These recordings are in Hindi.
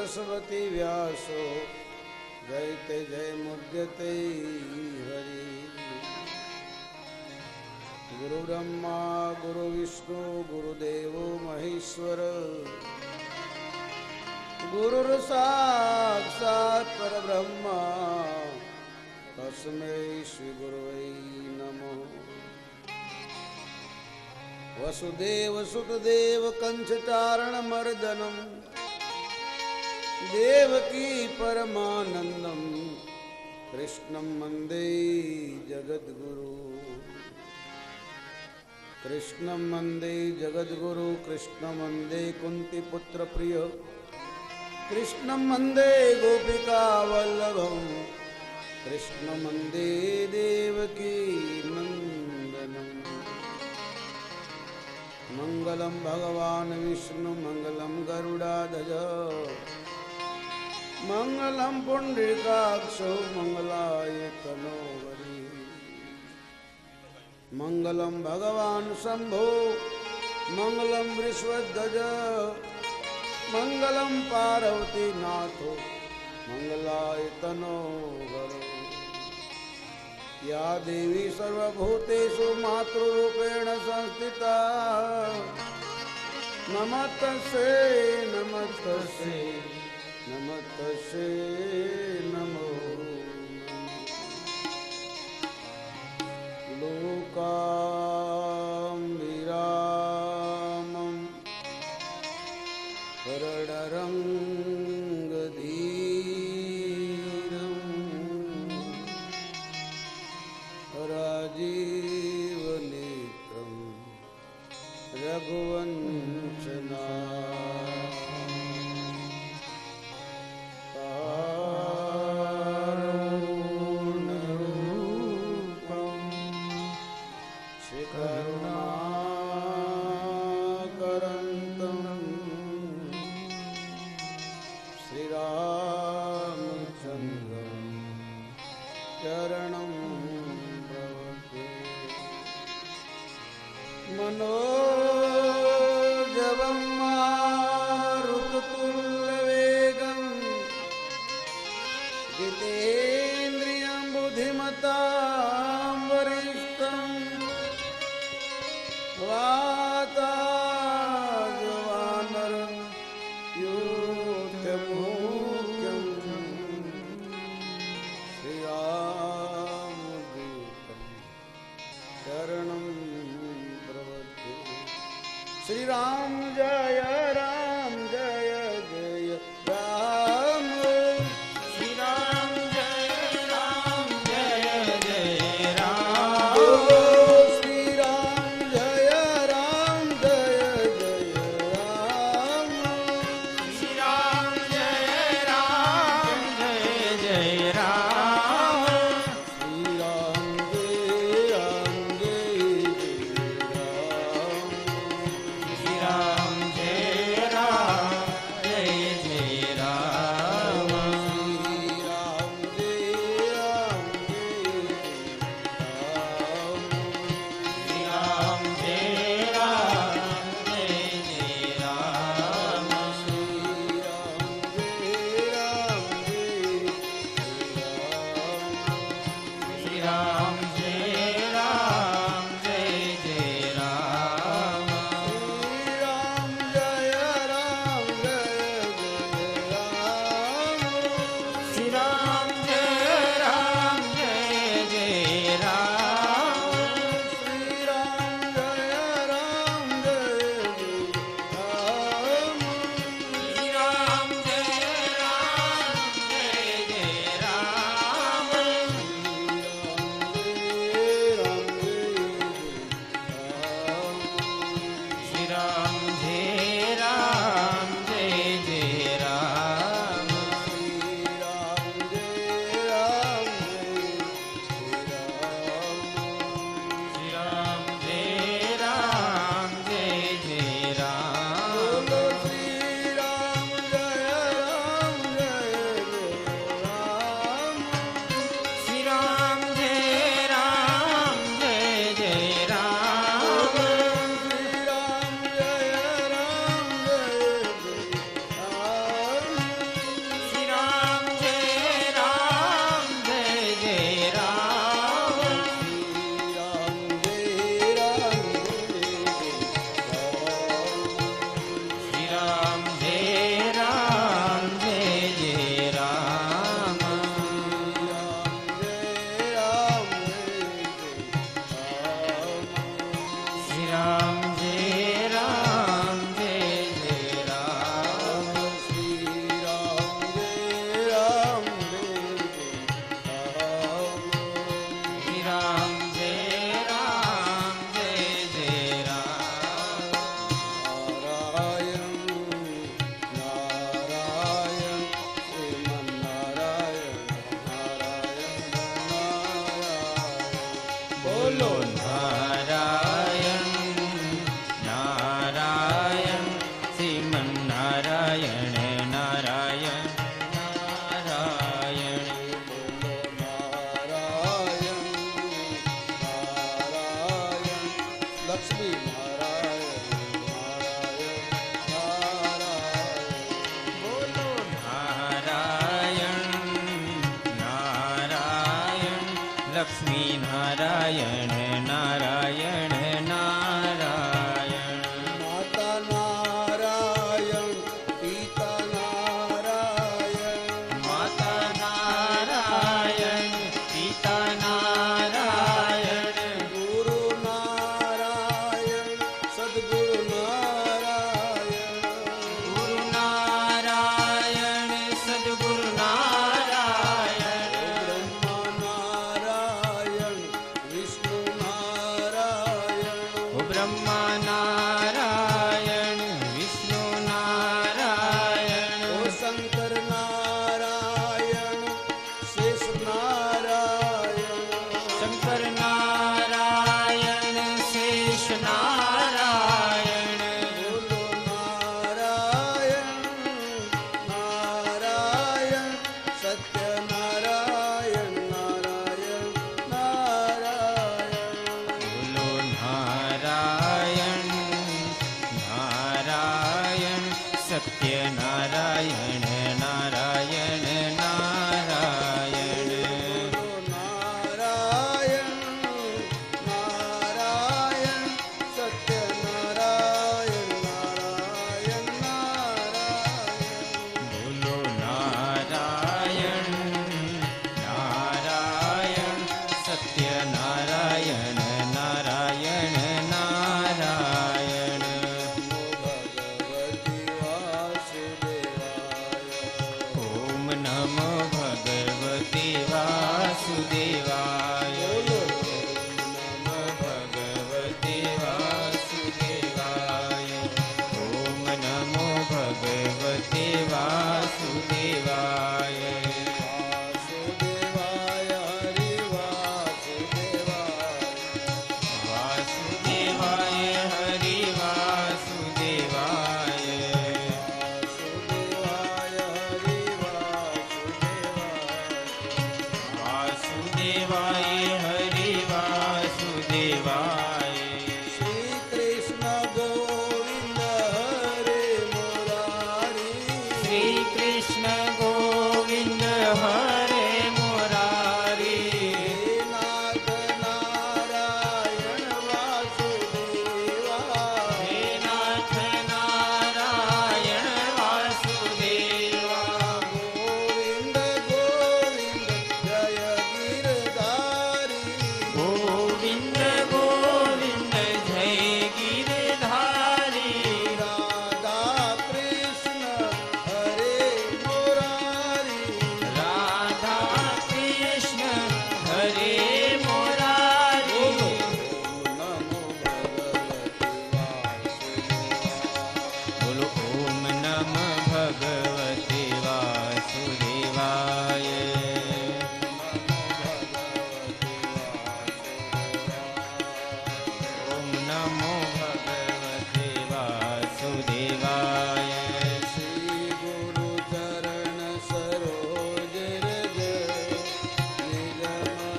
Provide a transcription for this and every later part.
सरस्वती व्यासो जयते जय मुद्यते हरि। गुरु ब्रह्मा गुरु विष्णु गुरुदेवो महेश्वर गुरुर् साक्षात् परब्रह्मा तस्मै श्री गुरुवे नमः। वसुदेव सुतदेव कंसचारणमर्दनम् देवकी परमानंदम कृष्णं वंदे जगद्गुरु। कृष्णं वंदे जगद्गुरु कृष्णं वंदे कुंतीपुत्र प्रिय कृष्णं वंदे गोपिका वल्लभम कृष्णं वंदे देवकी नंदनम। मंगलम भगवान विष्णु मंगलम गरुड़ाध्वज मंगलम पुंडरीकाक्षो मंगलाय तनोहरि। मंगलम भगवान शंभो मंगलम वृषभध्वज मंगलम पार्वती नाथो मंगलाय तनोहरि। या देवी सर्वभूतेषु मातृरूपेण संस्थिता नमस्तस्यै नमस्तस्यै नमस्तस्यै नमो लोकाम्बिरामं हरणरङ्गधीरं राजीवनेत्रं रघुवंशना मनोजवं मारुततुल्यवेगं जितेन्द्रियं बुद्धिमतां वरिष्ठं वातायनरं योध्यमुख्यं श्रीरामदूतं शरणं श्री राम जय राम जय जय राम। श्री राम जय राम जय जय राम। श्री राम जय राम जय जय राम। श्री राम जय राम जय जय राम। श्री राम जय राम जय जय राम। બોલો નારાયણ નારાયણ શ્રીમન નારાયણ નારાયણ નારાયણ નારાયણ નારાયણ લક્ષ્મી બોલો નારાયણ નારાયણ લક્ષ્મી નારાયણ નારાયણ નારાયણ માતા નારાયણ પિતા નારાયણ માતા નારાયણ પિતા નારાયણ ગુરુ નારાયણ સદગુરુ નારાયણ ગુરુ નારાયણ સદગુરુ નારાયણ બ્રહ્મા નારાયણ વિષ્ણુ નારાયણ ઓ બ્રહ્મા નારાયણ વિષ્ણુ નારાયણ ઓ શંકર નારાયણ શેષ નારાયણ શંકર નારાયણ શેષ નારાયણ બોલો નારાયણ નારાયણ સત્ય નારાયણ નારાયણ નારાયણ બોલો નારાયણ નારાયણ સત્ય નારાયણ નારાયણ નારાયણ બોલો નારાયણ નારાયણ સત્ય નારાયણ નારાયણ નારાયણ બોલો નારાયણ નારાયણ સત્ય નારાયણ નારાયણ નારાયણ નમો ભગવતી વાસુદેવાય ઓમ નમો ભગવતે વાસુદેવાય વાસુદેવાય હરિ વાસુદેવાય વાસુદેવાય હરિ વાસુદેવાય વાસુદેવાય હરિ વાસુદેવાય વાસુદેવાય હરિ વાસુદેવાય શ્રી કૃષ્ણ ગોવિંદ હરે મુરારી શ્રી કૃષ્ણ ગોવિંદ હરે મુરારી નાથ નારાયણ વાસુદેવા હે નાથ નારાયણ વાસુદેવા ગોવિંદ ગોવિંદ જય ગિરધારી ગોવિંદ ગોવિંદ જય ગિરધારી રાધા કૃષ્ણ હરે મુરારી રાધા કૃષ્ણ હરે મુરારી નમો ભગવતે વાસુદેવાય બોલો ઓમ નમો ભગવતે વાસુદેવાય શ્રી ગુરુ ચરણ સરોજ રજ નિજ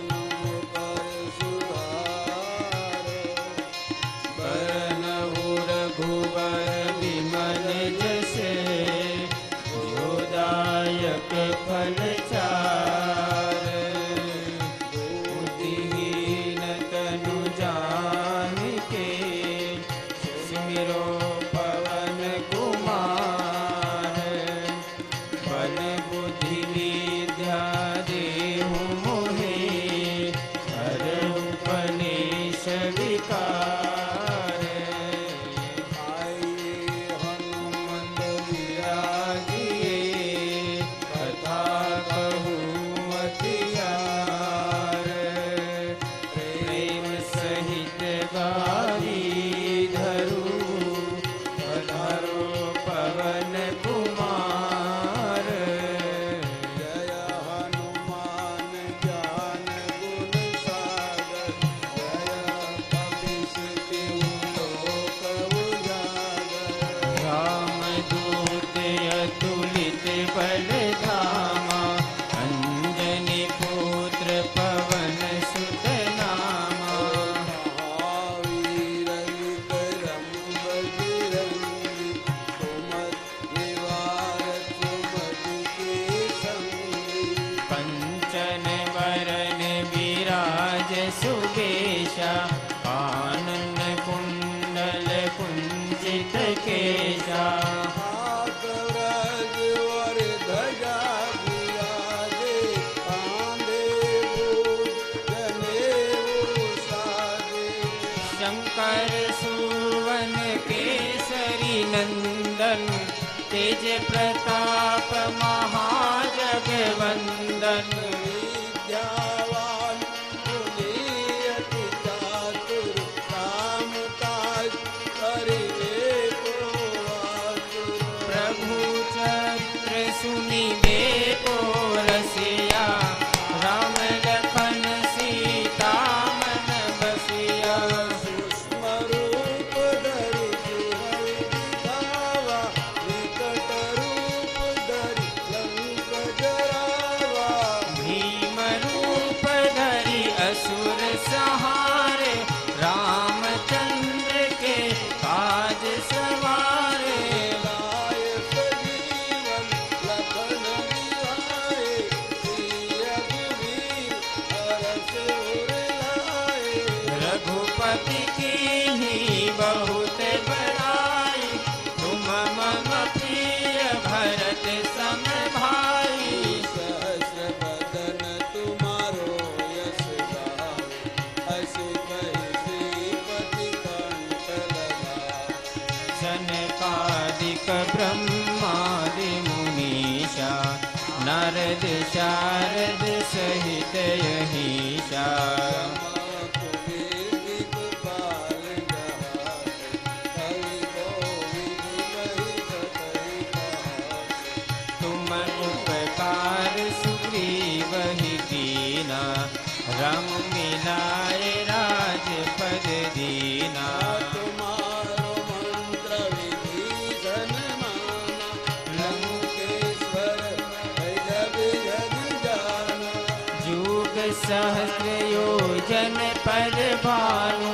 મન પર સુધાર બરનહુ રઘુબર વિમલ જસે યોદાયક ફલ ચાર બુદ્ધિહીન તનુ જાનકે સુમિરો પવન કુમાર બલ બુદ્ધિ વિદ્યા દેહુ મોહે હર ઉપનિષ વિકાર આઈએ હનુમંત વિરાજ કથા કહું बलधामा अंजनी पुत्र पवन सुत नामा महावीर विक्रम बजरंगी सुमत निवार सुमति के संगी कंचन वरन विराज सुबेशा कानन कुंडल कुंजित केशा हाथ व्रज वर ध्वजा विराजे कांधे भूष जनेऊ साजे शंकर सुवन केसरी नंदन तेज प्रताप महाजगवंदन विद्यावान गुणी अति चातुर काम काज करिवे को आतुर प्रभु चरित्र सुनिबे को रसिया राम लखन सीता मन बसिया सूक्ष्म रूप धरि सिंहरि दिखावा विकट रूप धरि लंक जरावा भीम रूप धरि असुर सहारे रामचंद्र के काज सवारे लाय सजीवन लखन जियाए श्री रघुवीर हरष उर लाए रघुपति कीन्ही बहुत बड़ाई तुम मम प्रिय भरत सम भाई सहस्र बदन तुम्हारो यश गावे हस कहि श्रीपति कंठ लगावे सनकादिक ब्रह्मादि मुनीषा नारद शारद सहित यहीशा कुबेर दिक्पाल जहाते कवि कोविद कहि सकहि कहाते तुम उपकार सुग्रीव ही कीना रंग मिलाए राजपद दीना तुम्हारो मंत्र विभीषण माना लंकेश्वर है जब जग जाना जुग सहस्र योजन पर भानु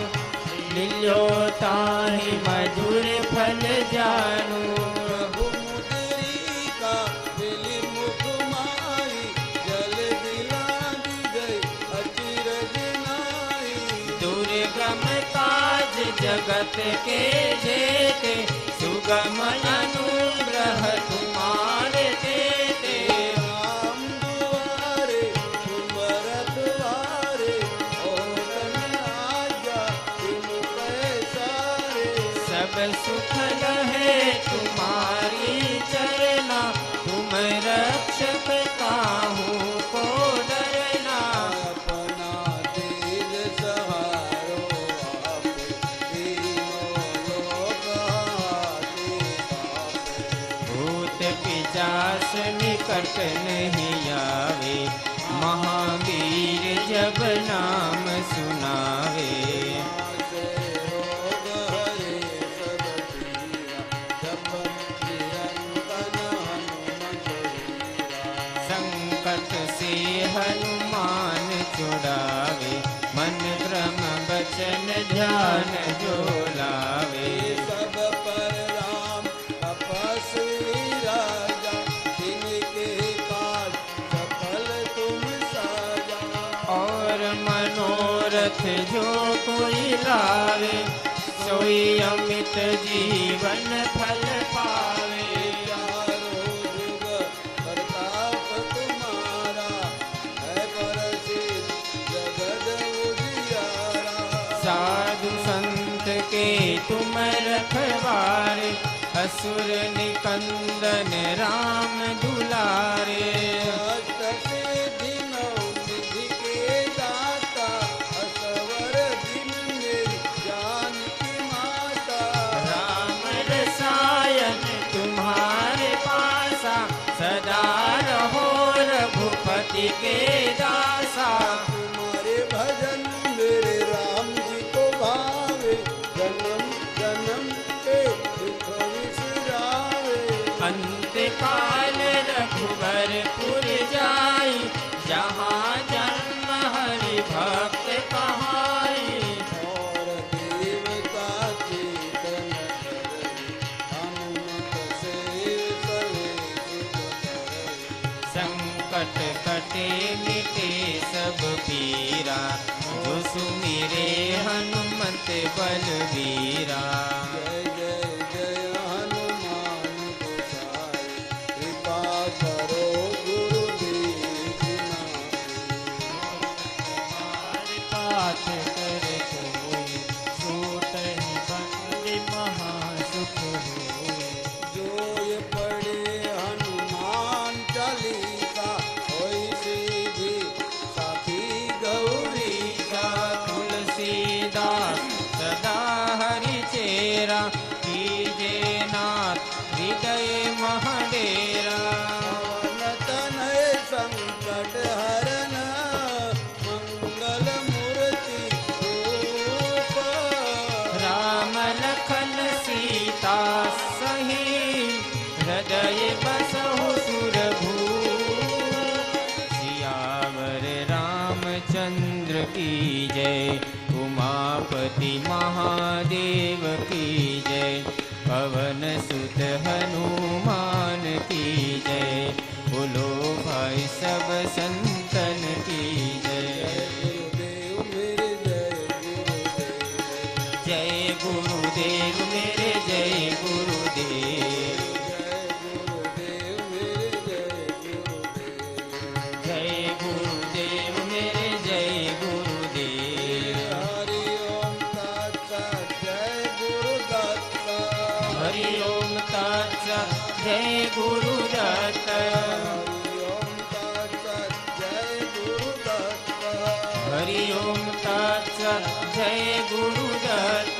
लियो ताहि मधुर फल जानू प्रभु मुद्रिका दिलि मुख माई जल दिलांगी गई अचिरज नाई दुर्गम काज जगत के जेते सुगम अनुग्रह तुम्हारे देते राम दुआरे तुम रखवारे और आज्ञा तुम पैसारे सब सुख लहे तुम्हारी चरना तुम रक्षक काहू को डरना अपना तेज सहारो आप तीनों लोक हाथे कापे भूत पिशाच निकट नहीं आवे महावीर जब नाम सुनावे से रोग हरे सब पीरा जपत निरंतर हनुमत वीरा संकट से हनुमान छुड़ावे मन क्रम बचन ध्यान जो लावे सब पर राम तपस्वी राजा जिनके काज सफल तुम साजा और मनोरथ जो कोई लावे सोई अमित जीवन फल पावे चारों जुग प्रताप तुम्हारा है प्रसिद्ध जगद उजियारा साधु संत के तुम रखवारे असुर निकंदन राम दुलारे अष्ट सिद्धि नौ निधि के दाता असवर दिन मेरी जानकी माता राम रसायन तुम्हारे पासा सदा रहो रघुपति के दासा तुम्हारे भजन मेरे राम जी को भावे जन्म जन्म के दुख विसरावे अंत काल रघुपति संकट कटे मिटे सब पीरा, जो सुमिरे हनुमत बलवीरा। जय जय जय हनुमान गोसाई, कृपा करो गुरुदेव की नाई। पाठ कर कोई सूत ही बंदे महासुख होए। जो ये पढ़े हनुमान चालीसा, होई सीधी साथी गौरी का तुलसीदास सदा हरि चेरा, कीजे नाथ हृदय महडेरा। पवन तनय संकट हरन, मंगल मूर्ति रूप। राम लखन सीता सही, हृदय बसहु सुरभूप। सियावर रामचंद्र की जय, उमापति महादेव की जय। पवन सुत हनुमान की जय, बोलो भाई सब संतन की जय। गुरुदेव मेरे जय गुरुदेव। जय गुरुदेव मेरे जय गुरुदेव। हरि ओम तत्सत् जय हरि ओम तत्सत् जय गुरुदत्त। गुरुदत्त। हरि ओम तत्सत् जय गुरुदत्त।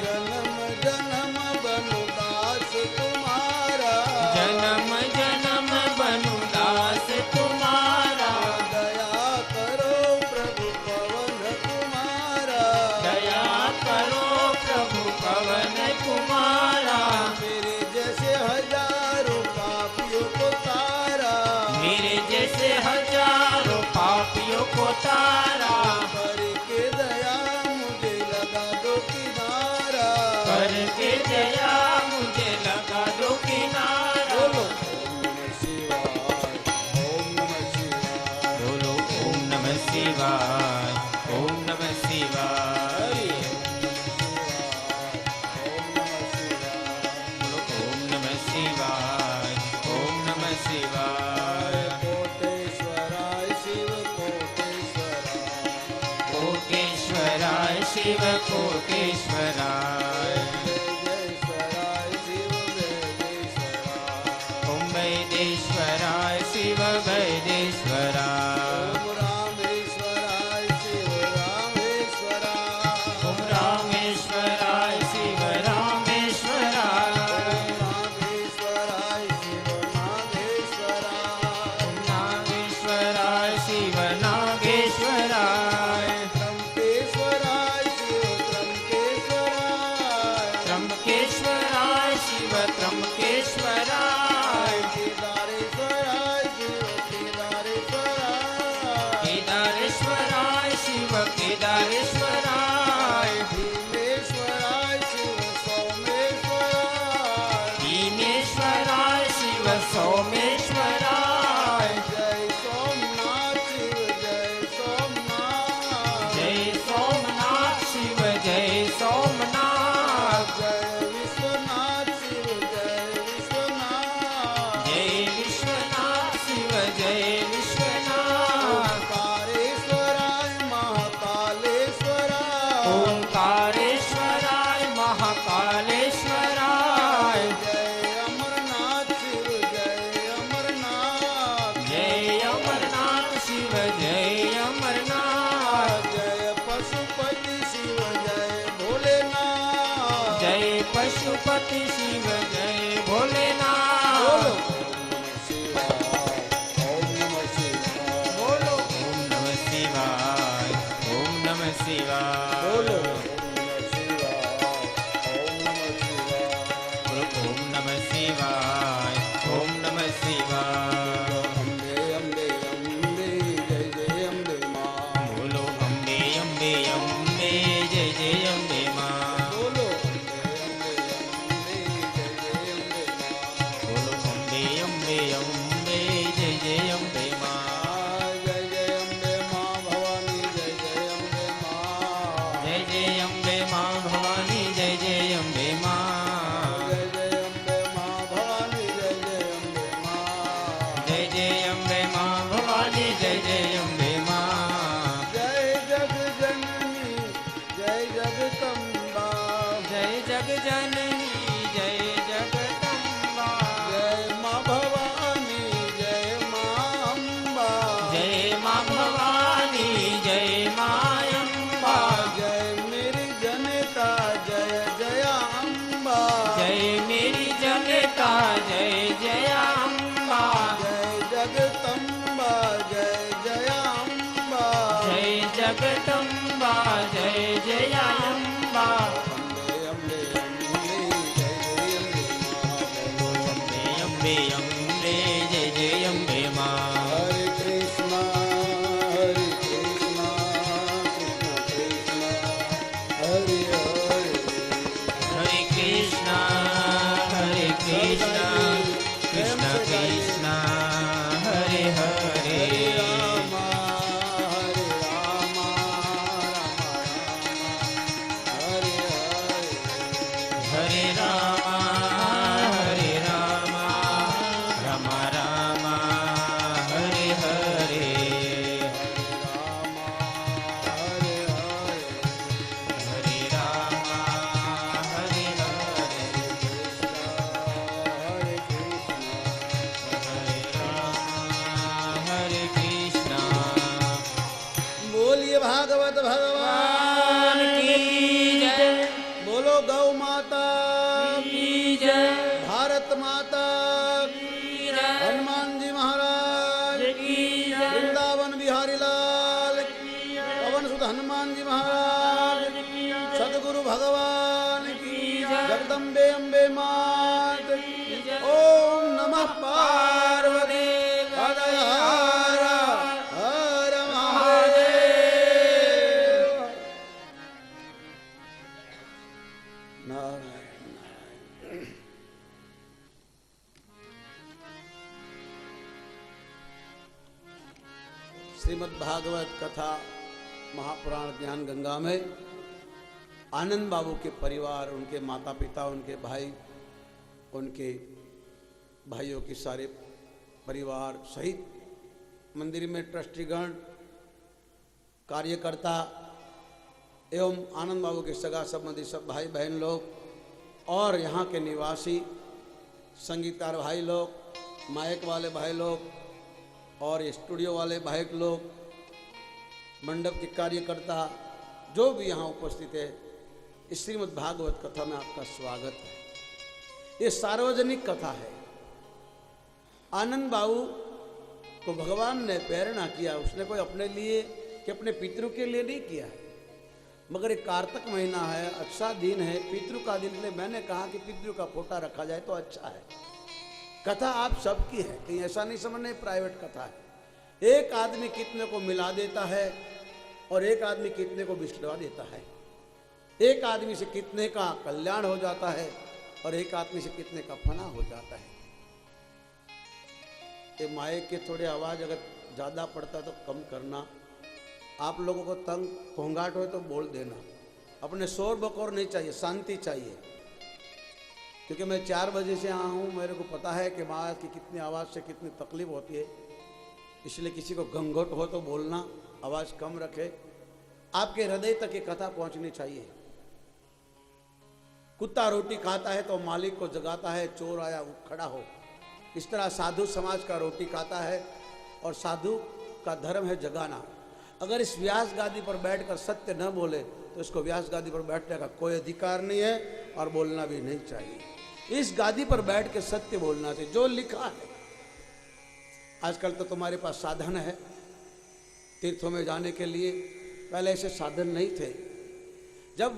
जन्म जन्म बनु दास तुम्हारा, जन्म जन्म बनु दास तुम्हारा। दया करो प्रभु पवन कुमारा। दया करो प्रभु पवन कुमारा। मेरे जैसे हजारों पापियों को तारा। मेरे जैसे हजारों पापियों को तारा, करके दया मुझे लगा दो किनारा। करके दया मुझे लगा दो किनारा। बोलो ओम नमः शिवाय, ओम नमः शिवाय। बोलो ओम नमः शिवाय, ओम नमः शिवाय। बोलो ओम नमः शिवाय, ओम नमः शिवाय। कोटेश्वराय शिव कोटेश्वराय। कोटेश्वराय शिव कोटेश्वराय। वैदेश्वराय शिव वैदेश्वराय। ओम वैदेश्वराय शिव वैदेश्वराय। ओम रामेश्वराय शिव रामेश्वराय। ओम रामेश्वराय शिव रामेश्वराय। ओम नागेश्वराय शिव नागेश्वराय। ओम नागेश्वराय शिव नागेश्वराय। त्र्यंबकेश्वराय शिव त्र्यंबकेश्वराय। त्र्यंबकेश्वराय शिव त्र्यंबकेश्वराय। केदारेश्वराय शिव केदारेश्वराय। केदारेश्वराय शिव केदारेश्वराय। भीमेश्वराय शिव सोमेश्वराय। भीमेश्वराय शिव सोमेश्वराय। जय सोमनाथ शिव जय सोमनाथ। जय सोमनाथ शिव जय सोमनाथ। जय विश्वनाथ शिव जय विश्वनाथ। जय विश्वनाथ शिव जय विश्वनाथ। ओंकारेश्वराय महाकालेश्वराय। जय जय अम्बे माँ भवानी जय जय अम्बे माँ जय जग जननी जय जगदम्बा जय जग जननी जय जगदम्बा जय माँ भवानी जय माँ अम्बा जय माँ भवानी जय माँ अम्बा जय मेरी जनता जय जय अम्बा जय मेरी जनता जय जय अम्बा जय जगदम्बा जय जय अम्बा जय जगदम्बा जय जय अम्बा अम्बे अम्बे अम्बे अम्बे जय जय अम्बे अम्बे अम्बे जय जय अम्बे माँ हरे कृष्णा कृष्ण कृष्ण हरे हरे हरे कृष्णा कृष्ण कृष्ण हरे हरे राम हरे राम हरे हरे हरे राम राम राम हरे हरे राम हरे हरे हरे राम हरे हरे हरे कृष्ण हरे राम हरे कृष्णा बोलिए भागवत भगवान की जय बोलो गौ माता की जय भारत माता की जय हनुमान जी महाराज की जय वृंदावन बिहारी लाल पवन सुत हनुमान जी महाराज सदगुरु भगवान की जगदम्बे अम्बे मात ओम नमः पार्वती हर हर हर महादेव नारायण नारायण श्रीमद् भागवत कथा महापुराण ज्ञान गंगा में आनंद बाबू के परिवार उनके माता पिता उनके भाई उनके भाइयों के सारे परिवार सहित मंदिर में ट्रस्टीगण कार्यकर्ता एवं आनंद बाबू के सगा संबंधी सब भाई बहन लोग और यहाँ के निवासी संगीतकार भाई लोग माइक वाले भाई लोग और स्टूडियो वाले भाई लोग मंडप के कार्यकर्ता जो भी यहाँ उपस्थित है इस श्रीमद् भागवत कथा में आपका स्वागत है। ये सार्वजनिक कथा है। आनंद बाबू को भगवान ने प्रेरणा किया, उसने कोई अपने लिए कि अपने पितरों के लिए नहीं किया है, मगर एक कार्तिक महीना है, अच्छा दिन है, पितृ का दिन, इसलिए मैंने कहा कि पितृ का फोटा रखा जाए तो अच्छा है। कथा आप सबकी है, कहीं ऐसा नहीं समझने प्राइवेट कथा है। एक आदमी कितने को मिला देता है और एक आदमी कितने को बिछड़वा देता है। एक आदमी से कितने का कल्याण हो जाता है और एक आदमी से कितने का फना हो जाता है। ये माइक के थोड़े आवाज अगर ज्यादा पड़ता तो कम करना। आप लोगों को तंग घोंघाट हो तो बोल देना। अपने शोर बकोर नहीं चाहिए, शांति चाहिए, क्योंकि मैं 4 बजे से आया हूँ। मेरे को पता है कि माँ की कितनी आवाज़ से कितनी तकलीफ होती है, इसलिए किसी को घंघोट हो तो बोलना, आवाज़ कम रखे। आपके हृदय तक ये कथा पहुँचनी चाहिए। कुत्ता रोटी खाता है तो मालिक को जगाता है, चोर आया वो खड़ा हो। इस तरह साधु समाज का रोटी खाता है और साधु का धर्म है जगाना। अगर इस व्यास गादी पर बैठकर सत्य न बोले तो इसको व्यास गादी पर बैठने का कोई अधिकार नहीं है और बोलना भी नहीं चाहिए। इस गादी पर बैठ के सत्य बोलना चाहिए, जो लिखा है। आजकल तो तुम्हारे पास साधन है तीर्थों में जाने के लिए, पहले ऐसे साधन नहीं थे। जब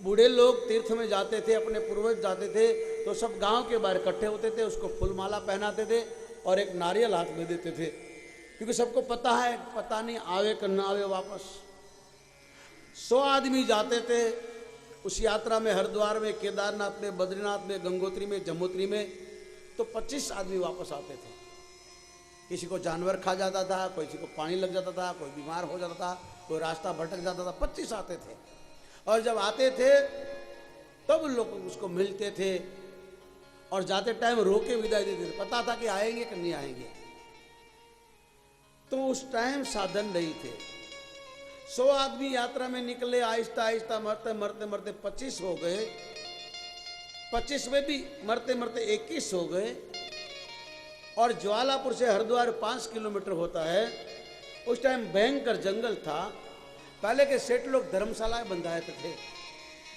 बूढ़े लोग तीर्थ में जाते थे, अपने पूर्वज जाते थे, तो सब गांव के बाहर इकट्ठे होते थे, उसको फूलमाला पहनाते थे और एक नारियल हाथ में देते थे, क्योंकि सबको पता है, पता नहीं आवे कि न आवे वापस। 100 आदमी जाते थे उस यात्रा में, हरिद्वार में, केदारनाथ में, बद्रीनाथ में, गंगोत्री में, जमुनोत्री में, तो 25 आदमी वापस आते थे। किसी को जानवर खा जाता था, किसी को पानी लग जाता था, कोई बीमार हो जाता था, कोई रास्ता भटक जाता था, 25 आते थे। और जब आते थे तब लोग उसको मिलते थे और जाते टाइम रोके विदाई देते थे। पता था कि आएंगे कि नहीं आएंगे। तो उस टाइम साधन नहीं थे। 100 आदमी यात्रा में निकले, आहिस्ता आहिस्ता मरते मरते मरते 25 हो गए, 25 में भी मरते मरते 21 हो गए। और ज्वालापुर से हरिद्वार 5 किलोमीटर होता है। उस टाइम भयंकर जंगल था। पहले के सेठ लोग धर्मशालाएं बंधाते थे,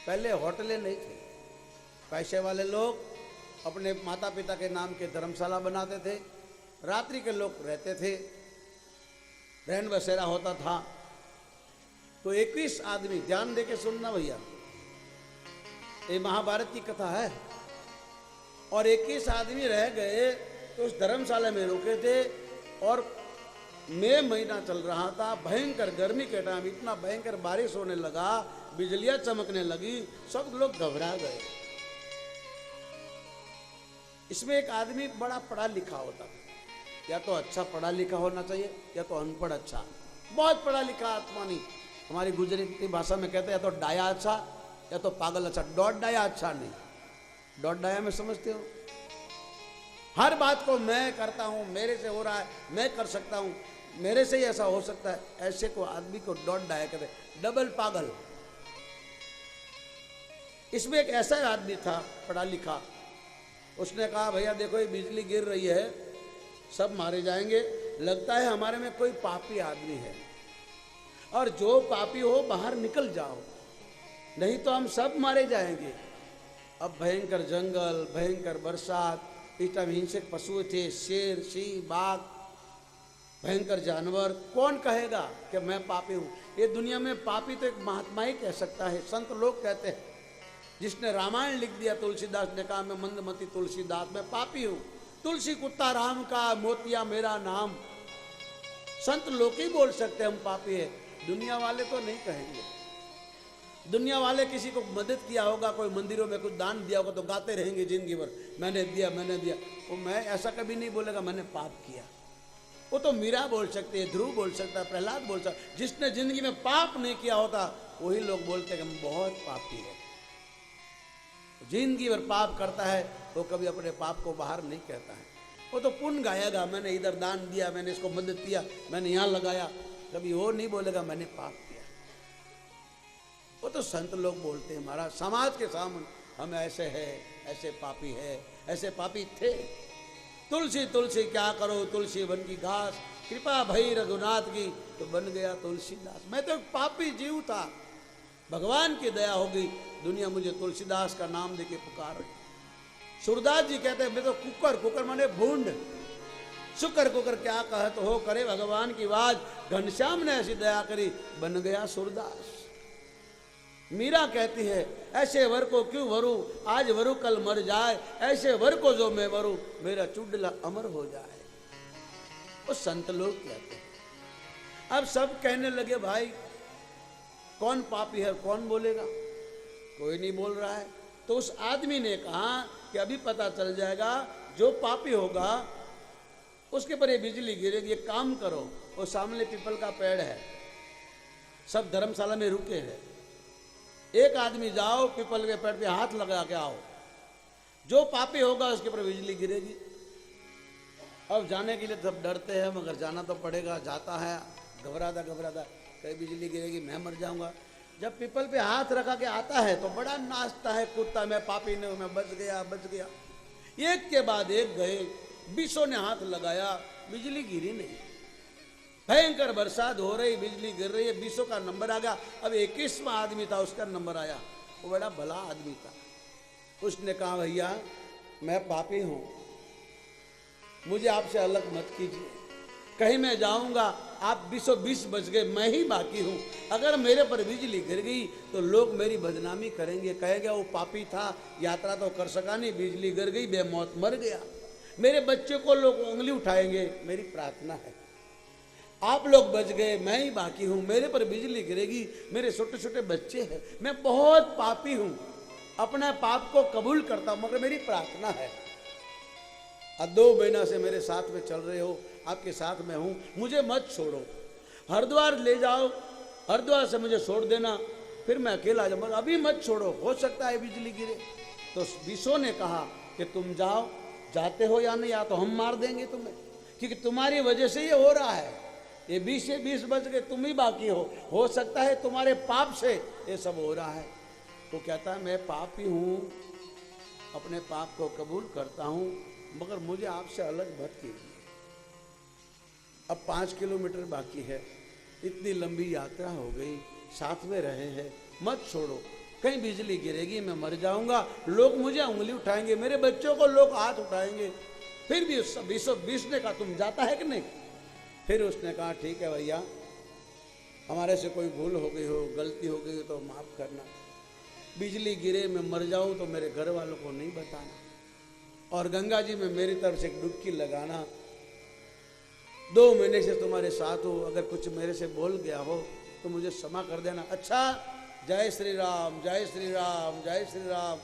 पहले होटलें नहीं थे। पैसे वाले लोग अपने माता पिता के नाम के धर्मशाला बनाते थे, रात्रि के लोग रहते थे, रहन बसेरा होता था। तो 21 आदमी, ध्यान दे के सुनना भैया, ये महाभारत की कथा है। और 21 आदमी रह गए तो उस धर्मशाला में रुके थे। और मई महीना चल रहा था, भयंकर गर्मी के टाइम इतना भयंकर बारिश होने लगा, बिजलियां चमकने लगी, सब लोग घबरा गए। इसमें एक आदमी बड़ा पढ़ा लिखा होता था, या तो अच्छा पढ़ा लिखा होना चाहिए या तो अनपढ़ अच्छा। बहुत पढ़ा लिखा आत्मा नहीं, हमारी गुजराती भाषा में कहते हैं या तो डाया अच्छा या तो पागल अच्छा, डॉट डाया अच्छा नहीं। डॉट डाया में समझते हो, हर बात को मैं करता हूं, मेरे से हो रहा है, मैं कर सकता हूं, मेरे से ही ऐसा हो सकता है, ऐसे को आदमी को डॉट डाया कहते, डबल पागल। इसमें एक ऐसा आदमी था पढ़ा लिखा, उसने कहा भैया देखो ये बिजली गिर रही है, सब मारे जाएंगे, लगता है हमारे में कोई पापी आदमी है, और जो पापी हो बाहर निकल जाओ, नहीं तो हम सब मारे जाएंगे। अब भयंकर जंगल, भयंकर बरसात, इस टाइम हिंसक पशु थे, शेर, सिंह, बाघ, भयंकर जानवर। कौन कहेगा कि मैं पापी हूं? ये दुनिया में पापी तो एक महात्मा ही कह सकता है। संत लोग कहते हैं, जिसने रामायण लिख दिया तुलसीदास ने कहा मैं मंदमती तुलसीदास, मैं पापी हूं, तुलसी कुत्ता राम का, मोतिया मेरा नाम। संत लोग ही बोल सकते हैं हम पापी है, दुनिया वाले तो नहीं कहेंगे। दुनिया वाले किसी को मदद किया होगा, कोई मंदिरों में कुछ दान दिया होगा तो गाते रहेंगे जिंदगी भर, मैंने दिया मैंने दिया। वो मैं ऐसा कभी नहीं बोलेगा मैंने पाप किया। वो तो मीरा बोल सकते हैं, ध्रुव बोल सकता है, प्रहलाद बोल सकता है। जिसने जिंदगी में पाप नहीं किया होता वही लोग बोलते हैं कि हम बहुत पापी है। जिंदगी भर पाप करता है वो कभी अपने पाप को बाहर नहीं कहता है। वो तो पुण्य गाएगा, मैंने इधर दान दिया, मैंने इसको मदद किया, मैंने यहाँ लगाया, कभी वो नहीं बोलेगा मैंने पाप किया। वो तो संत लोग बोलते हैं महाराज, समाज के सामने हम ऐसे हैं, ऐसे पापी है, ऐसे पापी थे। तुलसी तुलसी क्या करो, तुलसी बन की घास, कृपा भई रघुनाथ की तो बन गया तुलसीदास। मैं तो एक पापी जीव था, भगवान की दया होगी, दुनिया मुझे तुलसीदास का नाम देके पुकार रही। सूरदास जी कहते हैं मैं तो कुकर, कुकर माने भूंड, शुकर कुकर क्या कहत हो, करे भगवान की आवाज, घनश्याम ने ऐसी दया करी, बन गया सूरदास। मीरा कहती है ऐसे वर को क्यों वरू, आज वरू कल मर जाए, ऐसे वर को जो मैं वरू, मेरा चुड़ला अमर हो जाए। वो संत लोग कहते हैं। अब सब कहने लगे भाई कौन पापी है, कौन बोलेगा, कोई नहीं बोल रहा है। तो उस आदमी ने कहा कि अभी पता चल जाएगा, जो पापी होगा उसके पर ये बिजली गिरेगी। एक काम करो, वो सामने पीपल का पेड़ है, सब धर्मशाला में रुके हैं, एक आदमी जाओ पीपल के पेड़ पे हाथ लगा के आओ, जो पापी होगा उसके ऊपर बिजली गिरेगी। अब जाने के लिए सब डरते हैं, मगर जाना तो पड़ेगा। जाता है घबराता घबराता, कहीं बिजली गिरेगी मैं मर जाऊंगा। जब पीपल पे हाथ रखा के आता है तो बड़ा नाचता है, कूदता, मैं पापी नहीं, मैं बच गया बच गया। एक के बाद एक गए, 20 ने हाथ लगाया, बिजली गिरी नहीं। भयंकर बरसात हो रही, बिजली गिर रही है, 20 का नंबर आ गया। अब 21वां आदमी था, उसका नंबर आया, वो बड़ा भला आदमी था। उसने कहा भैया मैं पापी हूं, मुझे आपसे अलग मत कीजिए, कहीं मैं जाऊंगा आप 20 बच गए, मैं ही बाकी हूं। अगर मेरे पर बिजली गिर गई तो लोग मेरी बदनामी करेंगे, कहेंगे वो पापी था, यात्रा तो कर सका नहीं, बिजली गिर गई, बेमौत मर गया। मेरे बच्चे को लोग उंगली उठाएंगे। मेरी प्रार्थना है आप लोग बच गए, मैं ही बाकी हूं, मेरे पर बिजली गिरेगी, मेरे छोटे छोटे बच्चे हैं, मैं बहुत पापी हूं, अपना पाप को कबूल करता हूं, मगर मेरी प्रार्थना है अब 2 महीना से मेरे साथ में चल रहे हो, आपके साथ में हूं, मुझे मत छोड़ो, हरिद्वार ले जाओ, हरिद्वार से मुझे छोड़ देना, फिर मैं अकेला जाऊँ, मगर अभी मत छोड़ो, हो सकता है बिजली गिरे। तो 20 ने कहा कि तुम जाओ, जाते हो या नहीं, या तो हम मार देंगे तुम्हें, क्योंकि तुम्हारी वजह से ये हो रहा है। ये 20 से 20 बज गए, तुम ही बाकी हो सकता है तुम्हारे पाप से ये सब हो रहा है। तो कहता है मैं पापी हूं, अपने पाप को कबूल करता हूं, मगर मुझे आपसे अलग मत कीजिए। अब 5 किलोमीटर बाकी है, इतनी लंबी यात्रा हो गई, साथ में रहे हैं, मत छोड़ो, कहीं बिजली गिरेगी मैं मर जाऊंगा, लोग मुझे उंगली उठाएंगे, मेरे बच्चों को लोग हाथ उठाएंगे। फिर भी उस 20 ने कहा तुम जाता है कि नहीं? फिर उसने कहा ठीक है भैया, हमारे से कोई भूल हो गई हो, गलती हो गई हो तो माफ करना, बिजली गिरे मैं मर जाऊं तो मेरे घर वालों को नहीं बताना, और गंगा जी में मेरी तरफ से एक डुबकी लगाना, 2 महीने से तुम्हारे साथ हो, अगर कुछ मेरे से बोल गया हो तो मुझे क्षमा कर देना। अच्छा, जय श्री राम, जय श्री राम, जय श्री राम,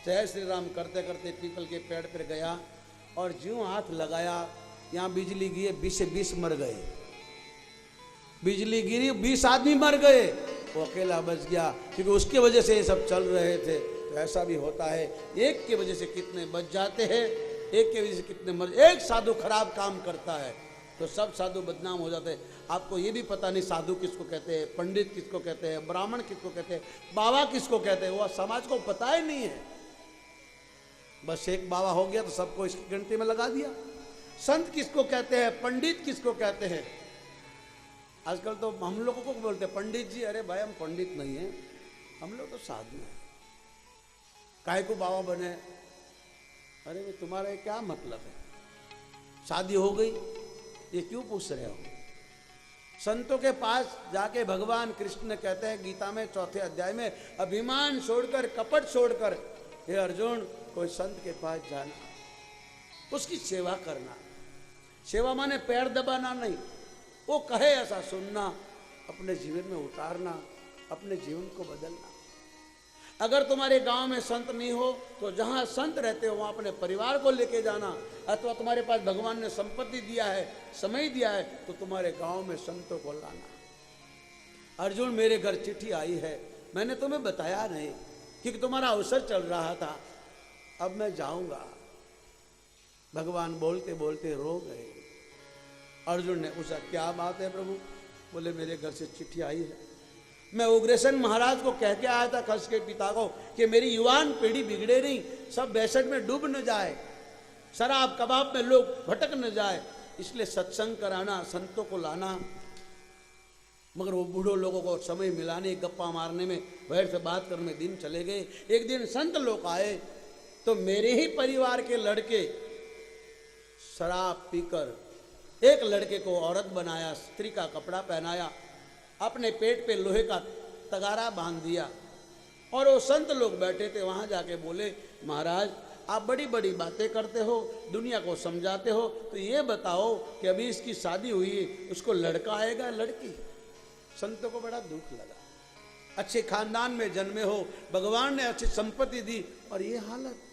जय श्री राम करते करते पीपल के पेड़ पर गया, और ज्यों हाथ लगाया यहाँ बिजली गिरी, 20 से 20 मर गए, बिजली गिरी 20 आदमी मर गए, वो अकेला बच गया, क्योंकि उसकी वजह से ये सब चल रहे थे। तो ऐसा भी होता है, एक की वजह से कितने बच जाते हैं, एक की वजह से कितने मर, एक साधु खराब काम करता है तो सब साधु बदनाम हो जाते हैं। आपको ये भी पता नहीं साधु किसको कहते हैं, पंडित किसको कहते हैं, ब्राह्मण किसको कहते हैं, बाबा किसको कहते हैं, वो समाज को पता ही नहीं है। बस एक बाबा हो गया तो सबको इसकी गिनती में लगा दिया। संत किसको कहते हैं, पंडित किसको कहते हैं? आजकल तो हम लोगों को बोलते हैं पंडित जी, अरे भाई हम पंडित नहीं हैं, हम लोग तो साधु हैं, काहे को बाबा बने? अरे भाई तुम्हारा क्या मतलब है? शादी हो गई ये क्यों पूछ रहे हो? संतों के पास जाके भगवान कृष्ण कहते हैं गीता में 4थे अध्याय में, अभिमान छोड़कर, कपट छोड़कर, हे अर्जुन, कोई संत के पास जाना, उसकी सेवा करना। सेवा माने पैर दबाना नहीं, वो कहे ऐसा सुनना, अपने जीवन में उतारना, अपने जीवन को बदलना। अगर तुम्हारे गांव में संत नहीं हो तो जहां संत रहते हो वहां अपने परिवार को लेके जाना, अथवा तुम्हारे पास भगवान ने संपत्ति दिया है, समय दिया है, तो तुम्हारे गांव में संतों को लाना। अर्जुन, मेरे घर चिट्ठी आई है, मैंने तुम्हें बताया नहीं क्योंकि तुम्हारा अवसर चल रहा था, अब मैं जाऊंगा। भगवान बोलते बोलते रो गए। अर्जुन ने पूछा क्या बात है प्रभु? बोले मेरे घर से चिट्ठी आई है, मैं उग्रसेन महाराज को कह के आया था, कंस के पिता को, कि मेरी युवान पीढ़ी बिगड़े नहीं, सब बैसठ में डूब न जाए, शराब कबाब में लोग भटक न जाए, इसलिए सत्संग कराना, संतों को लाना। मगर वो बूढ़ों लोगों को समय मिलाने, गप्पा मारने में, बैठ से बात करने में दिन चले गए। एक दिन संत लोग आए तो मेरे ही परिवार के लड़के शराब पीकर एक लड़के को औरत बनाया, स्त्री का कपड़ा पहनाया, अपने पेट पे लोहे का तगारा बांध दिया, और वो संत लोग बैठे थे वहां जाके बोले, महाराज आप बड़ी बड़ी बातें करते हो, दुनिया को समझाते हो, तो ये बताओ कि अभी इसकी शादी हुई है, उसको लड़का आएगा लड़की? संतों को बड़ा दुख लगा, अच्छे खानदान में जन्मे हो, भगवान ने अच्छी संपत्ति दी, और ये हालत,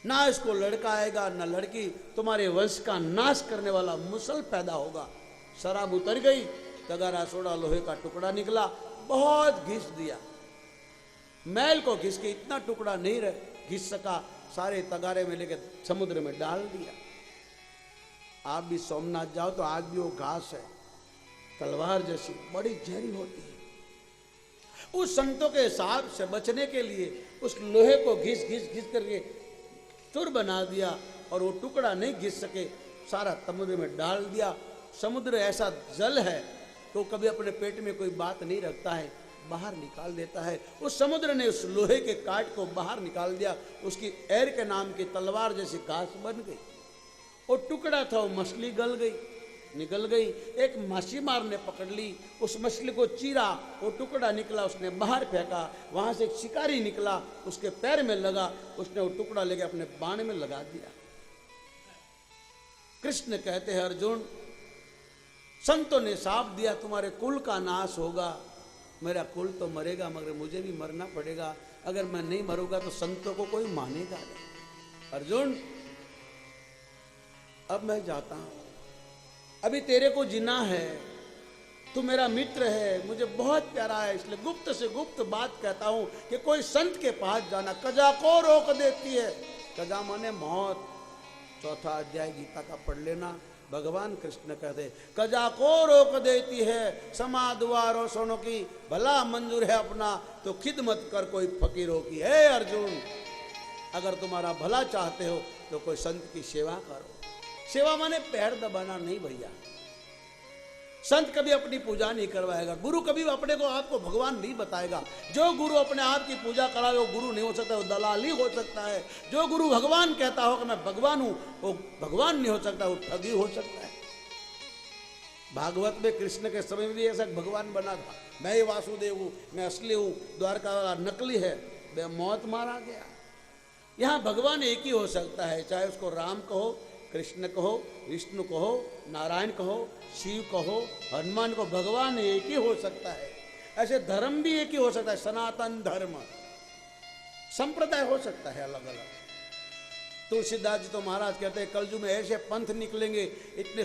ना इसको लड़का आएगा ना लड़की, तुम्हारे वंश का नाश करने वाला मुसल पैदा होगा। शराब उतर गई, तगारा सोड़ा लोहे का टुकड़ा निकला, बहुत घिस दिया, मैल को घिस के इतना टुकड़ा नहीं घिस सका, सारे तगारे में लेके समुद्र में डाल दिया। आप भी सोमनाथ जाओ तो आज भी वो घास है, तलवार जैसी, बड़ी जहरी होती है। उस संतों के हिसाब से बचने के लिए उस लोहे को घिस घिस घिस करके चूर बना दिया, और वो टुकड़ा नहीं घिस सके, सारा समुद्र में डाल दिया। समुद्र ऐसा जल है तो कभी अपने पेट में कोई बात नहीं रखता है, बाहर निकाल देता है। उस समुद्र ने उस लोहे के काट को बाहर निकाल दिया, उसकी एर के नाम की तलवार जैसी घास बन गई। वो टुकड़ा था, वो मछली गल गई, निकल गई। एक माछीमार ने पकड़ ली, उस मछली को चीरा, वो टुकड़ा निकला, उसने बाहर फेंका, वहां से एक शिकारी निकला, उसके पैर में लगा, उसने वो टुकड़ा लेके अपने बाण में लगा दिया। कृष्ण कहते हैं अर्जुन, संतों ने साफ दिया तुम्हारे कुल का नाश होगा। मेरा कुल तो मरेगा, मगर मुझे भी मरना पड़ेगा। अगर मैं नहीं मरूंगा तो संतों को कोई मानेगा नहीं। अर्जुन, अब मैं जाता हूं, अभी तेरे को जीना है, तू मेरा मित्र है, मुझे बहुत प्यारा है, इसलिए गुप्त से गुप्त बात कहता हूं कि कोई संत के पास जाना कजा को रोक देती है। कजा माने मौत। 4था अध्याय गीता का पढ़ लेना, भगवान कृष्ण कहते कजा को रोक देती है समाद्वारो सोनो की, भला मंजूर है अपना तो खिदमत कर कोई फकीरों की। है अर्जुन, अगर तुम्हारा भला चाहते हो तो कोई संत की सेवा करो। सेवा माने पैर दबाना नहीं भैया। संत कभी अपनी पूजा नहीं करवाएगा, गुरु कभी अपने को आपको भगवान नहीं बताएगा। जो गुरु अपने आप की पूजा कराए वो गुरु नहीं हो सकता, वो दलाल ही हो सकता है। जो गुरु भगवान कहता हो कि मैं भगवान हूं, वो भगवान नहीं हो सकता, वो ठगी हो सकता है। भागवत में कृष्ण के समय में भी ऐसा भगवान बना था, मैं ही वासुदेव हूं, मैं असली हूं, द्वारका वाला नकली है, वह मौत मारा गया। यहाँ भगवान एक ही हो सकता है, चाहे उसको राम कहो, कृष्ण कहो, विष्णु कहो, नारायण कहो, शिव कहो, हनुमान को, भगवान एक ही हो सकता है। ऐसे धर्म भी एक ही हो सकता है, सनातन धर्म, संप्रदाय हो सकता है अलग अलग। तुलसीदास जी तो महाराज कहते हैं कलयुग में ऐसे पंथ निकलेंगे, इतने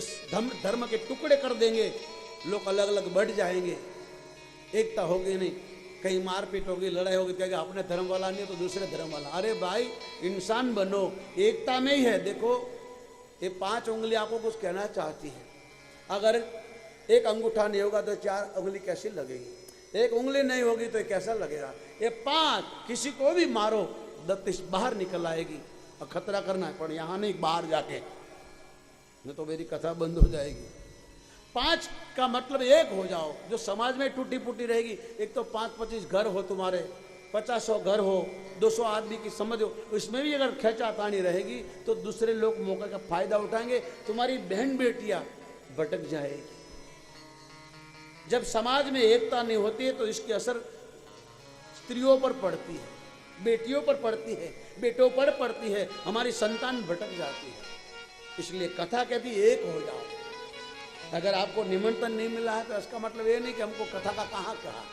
धर्म के टुकड़े कर देंगे, लोग अलग अलग बढ़ जाएंगे, एकता होगी नहीं, कहीं मारपीट होगी, लड़ाई होगी, कहेगा अपने धर्म वाला नहीं तो दूसरे धर्म वाला। अरे भाई इंसान बनो, एकता में ही है। देखो ये 5 उंगली आपको कुछ कहना चाहती है, अगर एक अंगूठा नहीं होगा तो 4 उंगली कैसी लगेगी, एक उंगली नहीं होगी तो कैसा लगेगा। ये 5 किसी को भी मारो, दत्त बाहर निकल आएगी। और खतरा करना है, पर यहाँ नहीं, बाहर जाके, नहीं तो मेरी कथा बंद हो जाएगी। 5 का मतलब एक हो जाओ, जो समाज में टूटी फूटी रहेगी। एक तो 5-25 घर हो तुम्हारे, 50-100 घर हो, 200 आदमी की समझ हो, इसमें भी अगर खींचातानी रहेगी तो दूसरे लोग मौके का फायदा उठाएंगे, तुम्हारी बहन बेटियां भटक जाएगी। जब समाज में एकता नहीं होती है तो इसकी असर स्त्रियों पर पड़ती है, बेटियों पर पड़ती है, बेटों पर पड़ती है, हमारी संतान भटक जाती है। इसलिए कथा कहती एक हो जाओ। अगर आपको निमंत्रण नहीं मिला है तो इसका मतलब ये नहीं कि हमको कथा का कहाँ कहा,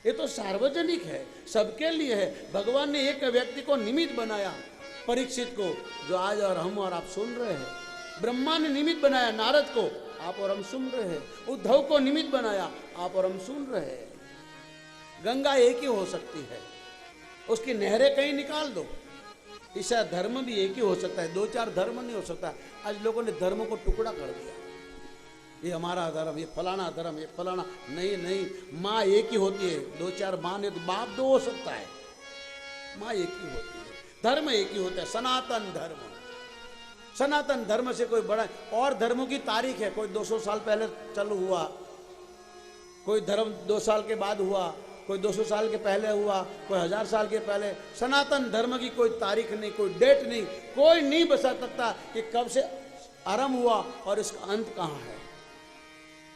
ये तो सार्वजनिक है, सबके लिए है। भगवान ने एक व्यक्ति को निमित्त बनाया, परीक्षित को, जो आज और हम और आप सुन रहे हैं। ब्रह्मा ने निमित्त बनाया नारद को, आप और हम सुन रहे हैं। उद्धव को निमित्त बनाया, आप और हम सुन रहे हैं। गंगा एक ही हो सकती है, उसकी नहरें कहीं निकाल दो। ईसा धर्म भी एक ही हो सकता है, 2-4 धर्म नहीं हो सकता। आज लोगों ने धर्म को टुकड़ा कर दिया, ये हमारा धर्म, ये फलाना धर्म, ये फलाना। नहीं, माँ एक ही होती है, 2-4 माँ ने तो बाप 2 हो सकता है, माँ एक ही होती है, धर्म एक ही होता है, सनातन धर्म। सनातन धर्म से कोई बड़ा और धर्मों की तारीख है, कोई 200 साल पहले चालू हुआ, कोई धर्म 2 साल के बाद हुआ, कोई 200 साल के पहले हुआ, कोई 1000 साल के पहले। सनातन धर्म की कोई तारीख नहीं, कोई डेट नहीं, कोई नहीं बता सकता कि कब से आरंभ हुआ और इसका अंत कहाँ है।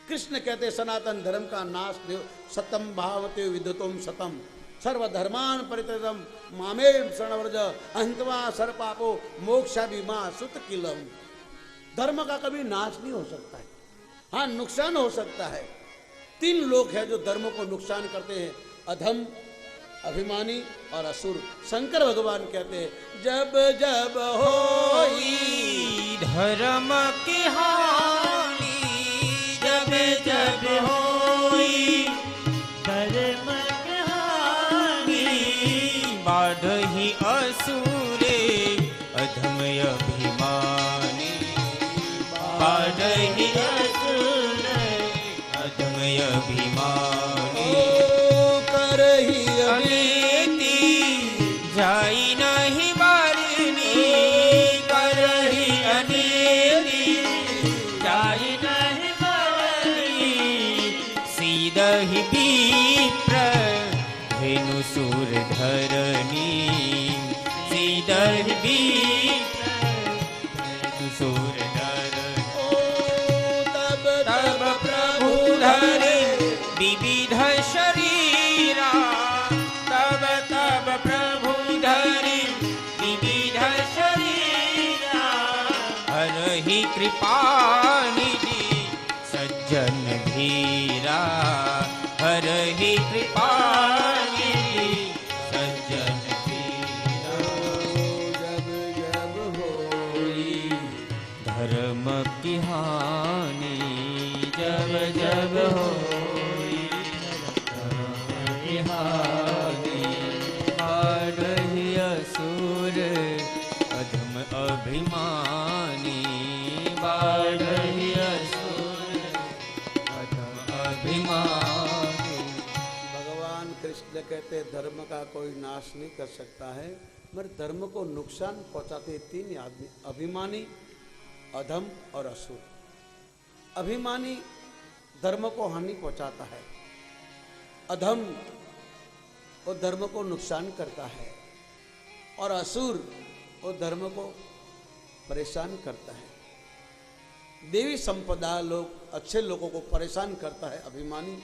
कृष्ण कहते सनातन धर्म का नाश देव सतम भावते विद्युतम सतम सर्वधर्मान परित्यजम मामेव शरणव्रज अहंतवा सर्वपापो मोक्षाभिमा सुत किलम। धर्म का कभी नाश नहीं हो सकता है, हाँ नुकसान हो सकता है। 3 लोग हैं जो धर्म को नुकसान करते हैं, अधम, अभिमानी और असुर। शंकर भगवान कहते हैं जब जब होई धर्म की हानि, जब जब होई धर्म की हानि, बाढ़हि असुरे अधम अभिमानी, बाढ़हि असुरे अधम अभिमानी। करही अनीति जाई नहीं बारनी, करही अनीति जाई नहीं बारनी, सीदहि विप्र धेनु सुर धरनी, सीदहि विप्र धेनु सुर धरनी। तब प्रभु धरे विविध शरीरा, तब प्रभु धरे विविध शरीरा, हरहि कृपा निधि सज्जन धीरा, हरहि कृपा निधि सज्जन धीरा। जब जब होई धर्म की हानि, जब जब होई धर्म की हानि, बाढ़हि असुर अधम अभिमानी, बाढ़हि बोले कहते धर्म का कोई नाश नहीं कर सकता है, मगर धर्म को नुकसान पहुंचाते तीन आदमी, अभिमानी, अधम और असुर। अभिमानी धर्म को हानि पहुंचाता है, अधम वो धर्म को नुकसान करता है, और असुर वो धर्म को परेशान करता है। देवी संपदा लोग अच्छे लोगों को परेशान करता है अभिमानी,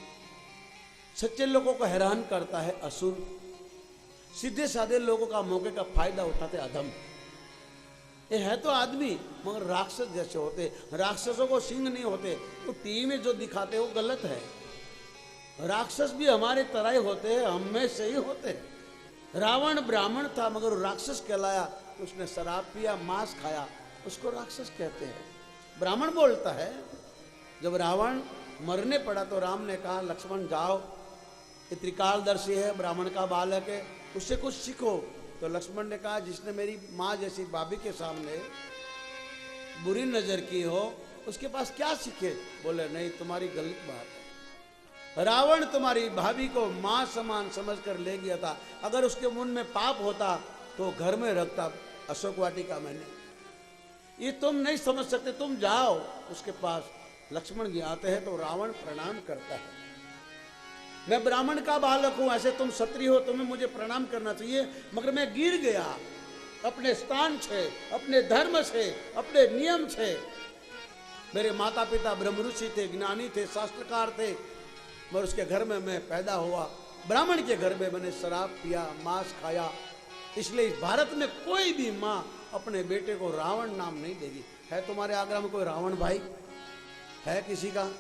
सच्चे लोगों को हैरान करता है असुर, सीधे साधे लोगों का मौके का फायदा उठाते अधम। ये है तो आदमी मगर राक्षस जैसे होते। राक्षसों को सिंह नहीं होते, तो टीवी में जो दिखाते वो गलत है। राक्षस भी हमारे तरह ही होते हैं, हम में से ही होते हैं। रावण ब्राह्मण था मगर वो राक्षस कहलाया, उसने शराब पिया, मांस खाया, उसको राक्षस कहते हैं। ब्राह्मण बोलता है, जब रावण मरने पड़ा तो राम ने कहा लक्ष्मण जाओ, ये त्रिकालदर्शी है, ब्राह्मण का बालक है, उससे कुछ सीखो। तो लक्ष्मण ने कहा जिसने मेरी माँ जैसी भाभी के सामने बुरी नजर की हो उसके पास क्या सीखे। बोले नहीं, तुम्हारी गलत बात है। रावण तुम्हारी भाभी को माँ समान समझकर ले गया था, अगर उसके मन में पाप होता तो घर में रखता अशोक वाटिका मैंने। ये तुम नहीं समझ सकते, तुम जाओ उसके पास। लक्ष्मण जी आते हैं तो रावण प्रणाम करता है, मैं ब्राह्मण का बालक हूं, ऐसे तुम क्षत्रिय हो, तुम्हें मुझे प्रणाम करना चाहिए, मगर मैं गिर गया अपने स्थान से, अपने धर्म से, अपने नियम से। मेरे माता पिता ब्रह्म ऋषि थे, ज्ञानी थे, शास्त्रकार थे, मगर उसके घर में मैं पैदा हुआ, ब्राह्मण के घर में मैंने शराब पिया, मांस खाया। इसलिए भारत में कोई भी माँ अपने बेटे को रावण नाम नहीं देगी। है तुम्हारे आगरा में कोई रावण भाई है? किसी का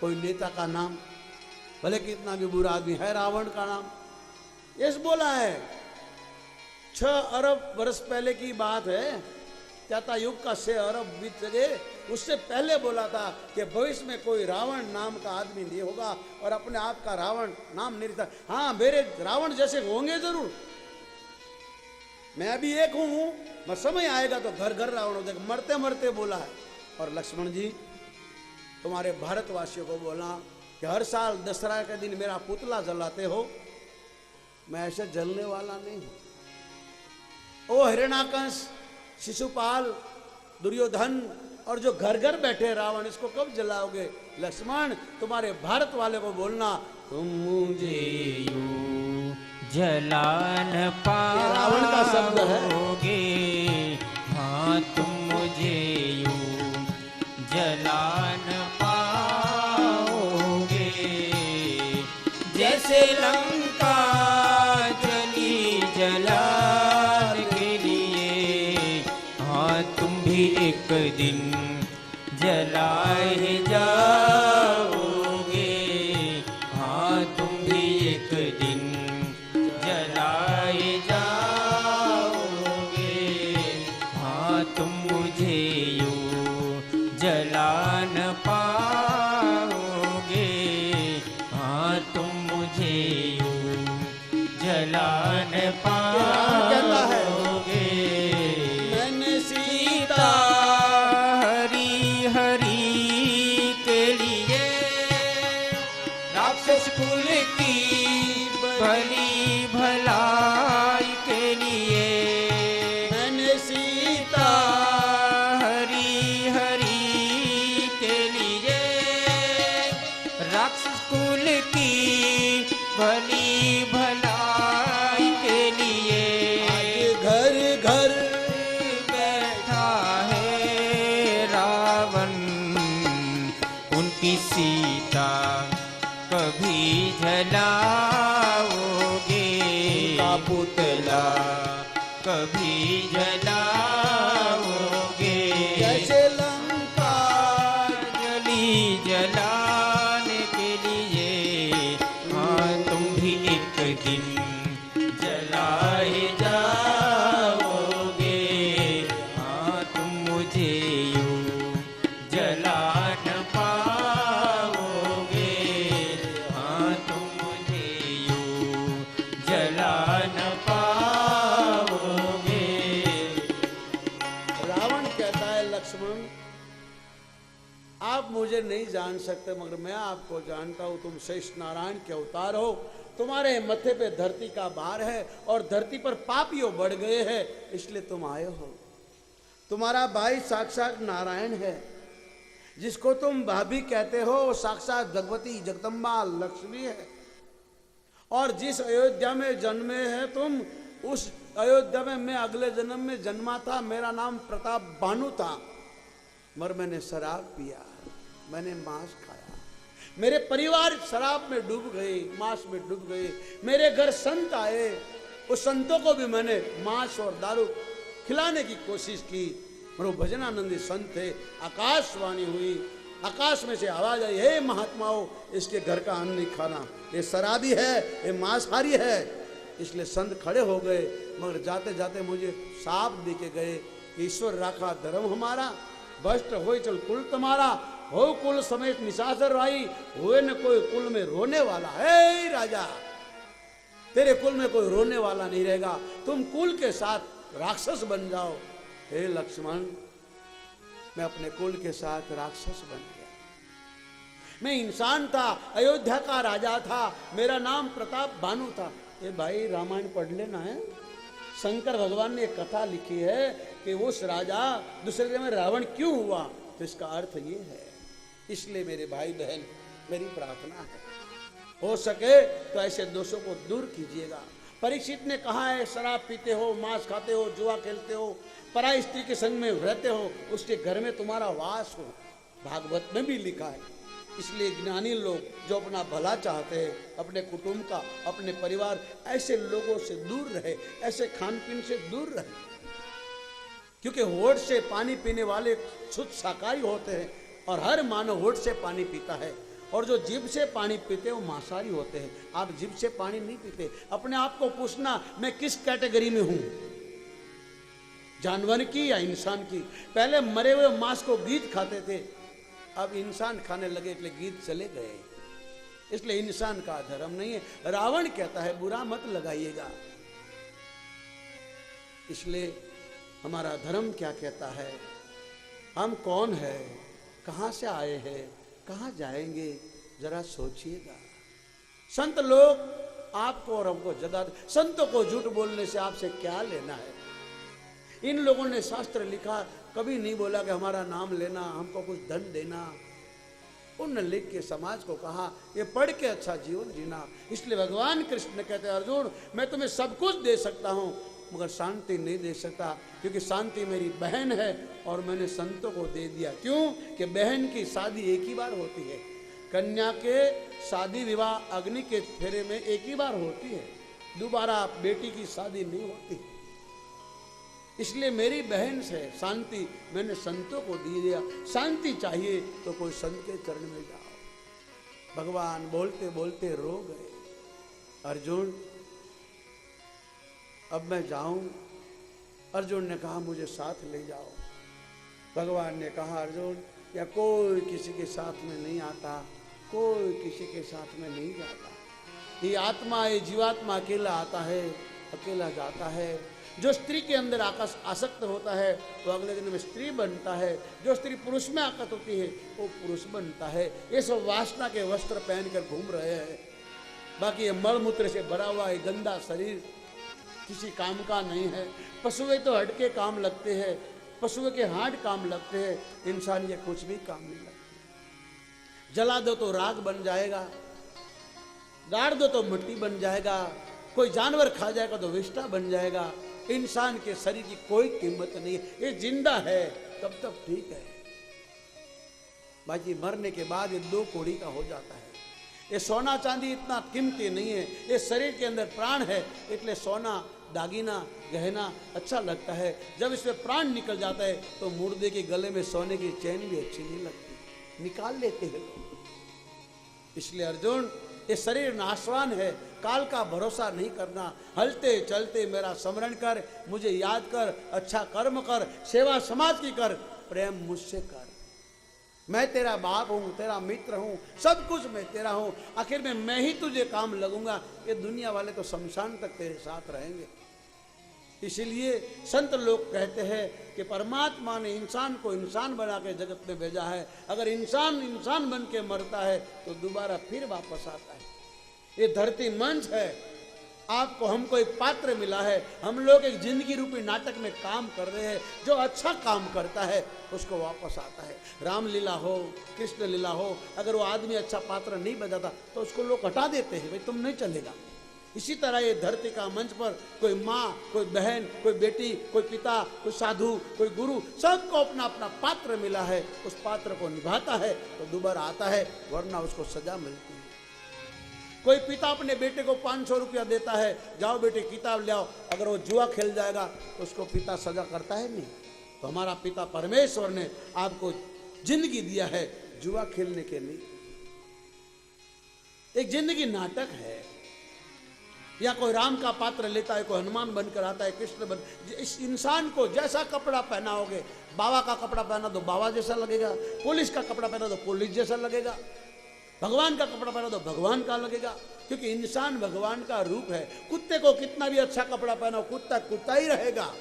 कोई नेता का नाम, भले कितना भी बुरा आदमी है, रावण का नाम यस बोला है। 6 अरब वर्ष पहले की बात है, त्रेता युग का 6 अरब बीत गए, उससे पहले बोला था कि भविष्य में कोई रावण नाम का आदमी नहीं होगा, और अपने आप का रावण नाम नहीं था। हाँ, मेरे रावण जैसे होंगे जरूर, मैं अभी एक हूं, मैं समय आएगा तो घर घर रावण हो जाएगा। मरते मरते बोला है। और लक्ष्मण जी तुम्हारे भारतवासियों को बोला कि हर साल दशहरा के दिन मेरा पुतला जलाते हो, मैं ऐसे जलने वाला नहीं हूं। ओ हिरण्याकश, शिशुपाल, दुर्योधन और जो घर घर बैठे रावण, इसको कब जलाओगे? लक्ष्मण तुम्हारे भारत वाले को बोलना, तुम मुझे यूं जलान पाओगे, रावण का शब्द है। हाँ तुम मुझे यूं जलान पाओगे, जैसे लंका जली जलान के लिए। हाँ तुम भी एक दिन जलाए जाओगे, हाँ तुम भी एक दिन जलाए जाओगे। हाँ तुम मुझे यूं जलान पाओगे, हाँ तुम मुझे यूं जलान पाओगे। मैंने सीता हरी हरी के लिए, राक्षस कुल की भली भलाई के लिए, मैंने सीता हरी हरी के लिए, राक्षस कुल की भली भलाई के लिए। घर घर बैठा है रावण, उनकी सीता कभी जलाओगे, का पुतला कभी जलाओगे। जैसे लंका जली जलाने के लिए, हाँ तुम भी एक दिन जलाए जाओगे। हाँ तुम मुझे यूं जलान पाओगे, हाँ तुम मुझे यूं जलान पाओगे। रावण कहता है लक्ष्मण आप मुझे नहीं जान सकते मगर मैं आपको जानता हूँ। तुम शेष नारायण के अवतार हो। तुम्हारे मत्थे पे धरती का भार है और धरती पर पापियों बढ़ गए हैं, इसलिए तुम आए हो। तुम्हारा भाई साक्षात नारायण है, जिसको तुम भाभी कहते हो वो साक्षात भगवती जगदम्बा लक्ष्मी है। और जिस अयोध्या में जन्मे हैं तुम, उस अयोध्या में मैं अगले जन्म में जन्मा था। मेरा नाम प्रताप भानु था, मगर मैंने शराब पिया, मैंने मांस खाया, मेरे परिवार शराब में डूब गए, मांस में डूब गए। मेरे घर संत आए, उस संतों को भी मैंने मांस और दारू खिलाने की कोशिश की। वो भजनानंदी संत थे। आकाशवाणी हुई, आकाश में से आवाज आई, हे महात्माओं, इसके घर का अन्न नहीं खाना, ये शराबी है, ये मांसाहारी है। इसलिए संत खड़े हो गए, मगर जाते जाते मुझे साफ दे के गए, ईश्वर राखा धर्म हमारा, भ्रष्ट हो चल कुल तुम्हारा, हो कुल समेत निशाचर राई, हुए न कोई कुल में रोने वाला। हे राजा, तेरे कुल में कोई रोने वाला नहीं रहेगा, तुम कुल के साथ राक्षस बन जाओ। हे लक्ष्मण, मैं अपने कुल के साथ राक्षस बन गया। मैं इंसान था, अयोध्या का राजा था, मेरा नाम प्रताप भानु था। ये भाई रामायण पढ़ लेना है। शंकर भगवान ने एक कथा लिखी है कि उस राजा दूसरे में रावण क्यों हुआ, तो इसका अर्थ ये है। इसलिए मेरे भाई बहन, मेरी प्रार्थना है, हो सके तो ऐसे दोषों को दूर कीजिएगा। परीक्षित ने कहा है, शराब पीते हो, मांस खाते हो, जुआ खेलते हो, पराई स्त्री के संग में रहते हो, उसके घर में तुम्हारा वास हो, भागवत में भी लिखा है। इसलिए ज्ञानी लोग जो अपना भला चाहते हैं, अपने कुटुंब का, अपने परिवार, ऐसे लोगों से दूर रहे, ऐसे खान पीन से दूर रहे। क्योंकि होठ से पानी पीने वाले शुद्ध शाकाहारी होते हैं और हर मानव होठ से पानी पीता है, और जो जीभ से पानी पीते हैं वो मांसाहारी होते हैं। आप जीभ से पानी नहीं पीते। अपने आप को पूछना, मैं किस कैटेगरी में हूं, जानवर की या इंसान की। पहले मरे हुए मांस को गीत खाते थे, अब इंसान खाने लगे, इसलिए गीत चले गए। इसलिए इंसान का धर्म नहीं है। रावण कहता है बुरा मत लगाइएगा। इसलिए हमारा धर्म क्या कहता है, हम कौन है, कहां से आए हैं, कहां जाएंगे, जरा सोचिएगा। संत लोग आपको और हमको जगा, संतों को झूठ बोलने से आपसे क्या लेना है। इन लोगों ने शास्त्र लिखा, कभी नहीं बोला कि हमारा नाम लेना, हमको कुछ धन देना। उन्होंने लिख के समाज को कहा, ये पढ़ के अच्छा जीवन जीना। इसलिए भगवान कृष्ण कहते हैं, अर्जुन मैं तुम्हें सब कुछ दे सकता हूं, मगर शांति नहीं दे सकता, क्योंकि शांति मेरी बहन है और मैंने संतों को दे दिया। क्यों कि बहन की शादी एक ही बार होती है। कन्या के शादी विवाह अग्नि के फेरे में एक ही बार होती है, दोबारा बेटी की शादी नहीं होती। इसलिए मेरी बहन से शांति मैंने संतों को दे दिया। शांति चाहिए तो कोई संत के चरण में जाओ। भगवान बोलते बोलते रो गए, अर्जुन अब मैं जाऊं। अर्जुन ने कहा मुझे साथ ले जाओ। भगवान ने कहा, अर्जुन या कोई किसी के साथ में नहीं आता, कोई किसी के साथ में नहीं जाता। ये आत्मा, ये जीवात्मा अकेला आता है, अकेला जाता है। जो स्त्री के अंदर आसक्त होता है वो अगले दिन में स्त्री बनता है, जो स्त्री पुरुष में आसक्त होती है वो पुरुष बनता है। ये सब वासना के वस्त्र पहनकर घूम रहे हैं। बाकी ये मलमूत्र से भरा हुआ ये गंदा शरीर किसी काम का नहीं है। पशुएं तो हटके काम लगते हैं, पशुओं के हाथ काम लगते हैं, इंसान ये कुछ भी काम नहीं लगते। जला दो तो राख बन जाएगा, गाड़ दो तो मिट्टी बन जाएगा, कोई जानवर खा जाएगा तो विष्ठा बन जाएगा। इंसान के शरीर की कोई कीमत नहीं है। ये जिंदा है तब तक ठीक है, बाकी मरने के बाद ये दो कौड़ी का हो जाता है। ये सोना चांदी इतना कीमती नहीं है, ये शरीर के अंदर प्राण है, इसलिए सोना दागीना गहना अच्छा लगता है। जब इसमें प्राण निकल जाता है तो मुर्दे के गले में सोने की चैन भी अच्छी नहीं लगती, निकाल लेते हैं लोग। इसलिए अर्जुन ये शरीर नाशवान है, काल का भरोसा नहीं करना। हलते चलते मेरा स्मरण कर, मुझे याद कर, अच्छा कर्म कर, सेवा समाज की कर, प्रेम मुझसे कर। मैं तेरा बाप हूं, तेरा मित्र हूं, सब कुछ मैं तेरा हूं। आखिर में मैं ही तुझे काम लगूंगा। ये दुनिया वाले तो शमशान तक तेरे साथ रहेंगे। इसीलिए संत लोग कहते हैं कि परमात्मा ने इंसान को इंसान बना के जगत में भेजा है। अगर इंसान इंसान बन के मरता है तो दोबारा फिर वापस आता है। ये धरती मंच है, आपको हमको एक पात्र मिला है, हम लोग एक जिंदगी रूपी नाटक में काम कर रहे हैं। जो अच्छा काम करता है उसको वापस आता है। रामलीला हो, कृष्ण लीला हो, अगर वो आदमी अच्छा पात्र नहीं बजाता तो उसको लोग हटा देते हैं, भाई तुम नहीं चलेगा। इसी तरह ये धरती का मंच पर कोई माँ, कोई बहन, कोई बेटी, कोई पिता, कोई साधु, कोई गुरु, सबको अपना अपना पात्र मिला है। उस पात्र को निभाता है तो दोबारा आता है, वरना उसको सजा मिलती है। कोई पिता अपने बेटे को 500 रुपया देता है, जाओ बेटे किताब ले आओ, अगर वो जुआ खेल जाएगा तो उसको पिता सजा करता है नहीं। तो हमारा पिता परमेश्वर ने आपको जिंदगी दिया है जुआ खेलने के लिए। एक जिंदगी नाटक है। या कोई राम का पात्र लेता है, कोई हनुमान बनकर आता है, कृष्ण बन। इस इंसान को जैसा कपड़ा पहनाओगे, बाबा का कपड़ा पहना तो बाबा जैसा लगेगा, पुलिस का कपड़ा पहना तो पुलिस जैसा लगेगा, भगवान का कपड़ा पहना तो भगवान का लगेगा, क्योंकि इंसान भगवान का रूप है। कुत्ते को कितना भी अच्छा कपड़ा पहनाओ, कुत्ता कुत्ता ही रहेगा।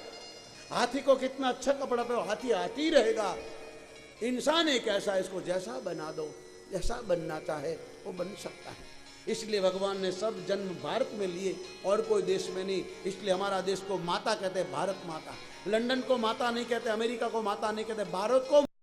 हाथी को कितना अच्छा कपड़ा पहनाओ, हाथी हाथी रहेगा। इंसान एक ऐसा, इसको जैसा बना दो, जैसा बनना चाहे वो बन सकता है। इसलिए भगवान ने सब जन्म भारत में लिए और कोई देश में नहीं। इसलिए हमारा देश को माता कहते हैं, भारत माता। लंदन को माता नहीं कहते, अमेरिका को माता नहीं कहते, भारत को